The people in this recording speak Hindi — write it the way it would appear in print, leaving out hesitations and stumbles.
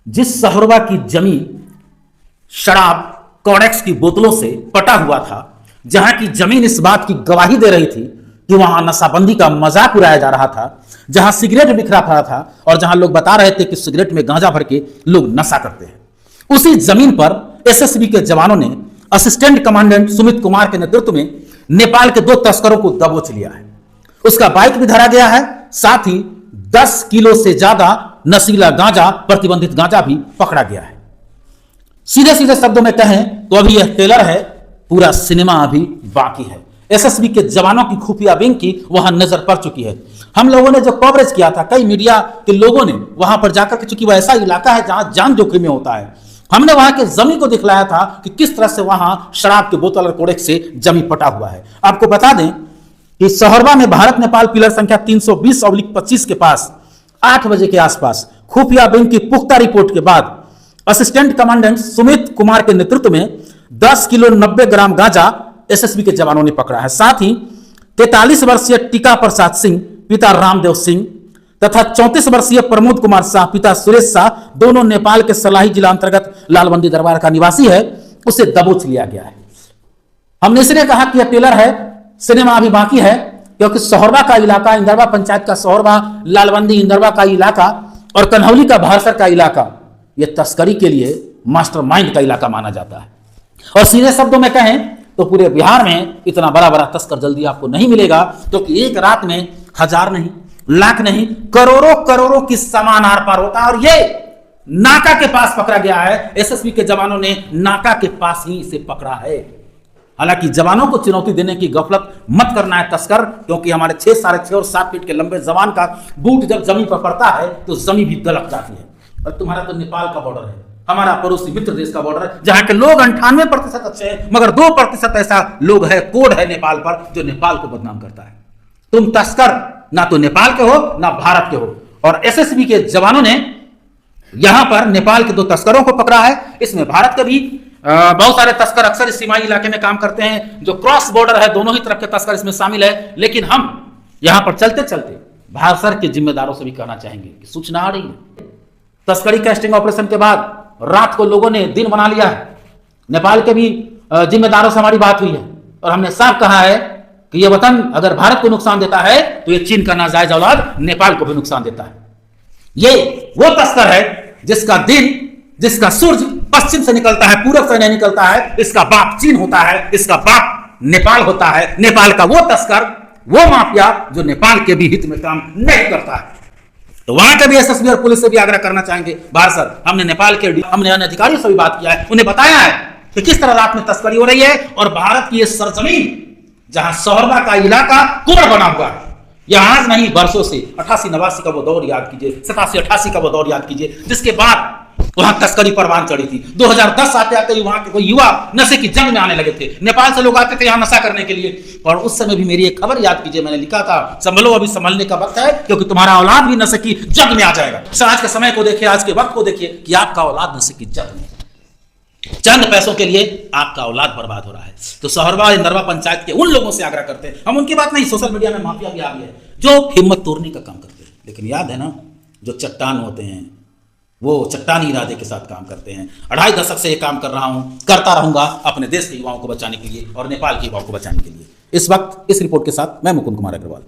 जिस सहोरबा की जमीन शराब कॉडेक्स की बोतलों से पटा हुआ था, जहां की जमीन इस बात की गवाही दे रही थी कि वहां नशाबंदी का मजाक उड़ाया जा रहा था, जहां सिगरेट बिखरा पड़ा था और जहां लोग बता रहे थे कि सिगरेट में गांजा भर के लोग नशा करते हैं, उसी जमीन पर एसएसबी के जवानों ने असिस्टेंट कमांडेंट सुमित कुमार के नेतृत्व में नेपाल के 2 तस्करों को दबोच लिया है। उसका बाइक भी धरा गया है, साथ ही 10 किलो से ज्यादा नशीला गांजा, प्रतिबंधित गांजा भी पकड़ा गया है। सीधे सीधे शब्दों में कहें तो अभी यह ट्रेलर है, पूरा सिनेमा अभी बाकी है। एसएसबी के जवानों की खुफिया विंग की वहां नजर पड़ चुकी है। हम लोगों ने जो कवरेज किया था, कई मीडिया के लोगों ने वहां पर जाकर के, चूंकि वह ऐसा इलाका है जहां जान जोखिम में होता है, हमने वहां के जमीन को दिखलाया था कि किस तरह से वहां शराब के बोतल और कोडेक्स से जमीन पटा हुआ है। आपको बता दें कि सहोरबा में भारत नेपाल पिलर संख्या 320/25 के पास 8 बजे के आसपास खुफिया विंग की पुख्ता रिपोर्ट के बाद असिस्टेंट कमांडेंट सुमित कुमार के नेतृत्व में 10 किलो 90 ग्राम गांजा एसएसबी के जवानों ने पकड़ा है। साथ ही 43 वर्षीय टीका प्रसाद सिंह पिता रामदेव सिंह तथा 34 वर्षीय प्रमोद कुमार शाह पिता सुरेश शाह, दोनों नेपाल के सलाही जिला अंतर्गत लालबंदी दरबार का निवासी है, उसे दबोच लिया गया है। हमने इसलिए कहा कि यह ट्रेलर है, सिनेमा अभी बाकी है, क्योंकि सहोरबा का इलाका, इंदरबा पंचायत का सहोरबा, लालबंदी इंदरबा का इलाका और कन्हौली का भारसर का इलाका, यह तस्करी के लिए मास्टरमाइंड का इलाका माना जाता है। और सीधे शब्दों में कहें तो पूरे बिहार में इतना बड़ा बड़ा तस्कर जल्दी आपको नहीं मिलेगा, क्योंकि एक रात में हजार नहीं, लाख नहीं, करोड़ों करोड़ों की सामान आर पार होता है। और ये नाका के पास पकड़ा गया है, एसएसबी के जवानों ने नाका के पास ही इसे पकड़ा है। हालांकि जवानों को चुनौती देने की गफलत मत करना है तस्कर, क्योंकि हमारे 6, 6.5 और 7 फीट के लंबे जवान का बूट जब जमीन पर पड़ता है तो जमीन भी दलक जाती है। और तुम्हारा तो नेपाल का बॉर्डर है, हमारा पड़ोसी मित्र देश का बॉर्डर है, जहां के लोग 98% अच्छे हैं, मगर 2% ऐसा लोग है, कोड है नेपाल पर, जो नेपाल को बदनाम करता है। तुम तस्कर ना तो नेपाल के हो ना भारत के हो। और एसएसबी के जवानों ने यहां पर नेपाल के 2 तस्करों को पकड़ा है। इसमें भारत के भी बहुत सारे तस्कर अक्सर इस सीमाई इलाके में काम करते हैं, जो क्रॉस बॉर्डर है, दोनों ही तरफ के तस्कर इसमें शामिल है। लेकिन हम यहां पर चलते चलते भारसर के जिम्मेदारों से भी कहना चाहेंगे कि सूचना आ रही है, तस्करी कैस्टिंग ऑपरेशन के बाद रात को लोगों ने दिन बना लिया है। नेपाल के भी जिम्मेदारों से हमारी बात हुई है और हमने साफ कहा है कि यह वतन अगर भारत को नुकसान देता है तो यह चीन का नाजायज औलाद नेपाल को भी नुकसान देता है। ये वो तस्कर है जिसका दिन, जिसका सूरज पश्चिम से निकलता है, पूरब से नहीं निकलता है। इसका बाप चीन होता है, इसका बाप नेपाल होता है। नेपाल का वो तस्कर, वो माफिया जो नेपाल के भी हित में काम नहीं करता है। तो वहां के भी एसएसबी और पुलिस से भी आग्रह करना चाहेंगे, भारसर, हमने नेपाल के अन्य अधिकारियों से भी बात किया है, उन्हें बताया है कि किस तरह रात में तस्करी हो रही है। और भारत की यह सरजमीन, जहां सहोरबा का इलाका कोर बना हुआ है, यह आज नहीं बरसों से 88-89 का वो दौर याद कीजिए, 87-88 का वो दौर याद कीजिए, जिसके बाद वहां तस्करी परवान चढ़ी थी। 2010 आते आते वहां के कोई युवा नशे की जंग में आने लगे थे। नेपाल से लोग आते थे यहां नशा करने के लिए। और उस समय भी मेरी एक खबर याद कीजिए, मैंने लिखा था, संभलो अभी संभलने का वक्त है, क्योंकि तुम्हारा औलाद भी नशे की जंग में आ जाएगा। आज के समय को देखिए, आज के वक्त को देखिए कि आपका औलाद नशे की जंग में, चंद पैसों के लिए आपका औलाद बर्बाद हो रहा है। तो सहोरबा इंदरबा पंचायत के उन लोगों से आग्रह करते हैं, हम उनकी बात नहीं, सोशल मीडिया में माफिया भी आ गई है जो हिम्मत तोड़ने का काम करते हैं। लेकिन याद है ना, जो चट्टान होते हैं वो चट्टानी इरादे के साथ काम करते हैं। 2.5 दशक से ये काम कर रहा हूं, करता रहूंगा अपने देश के युवाओं को बचाने के लिए और नेपाल के युवाओं को बचाने के लिए। इस वक्त इस रिपोर्ट के साथ मैं मुकुंद कुमार अग्रवाल।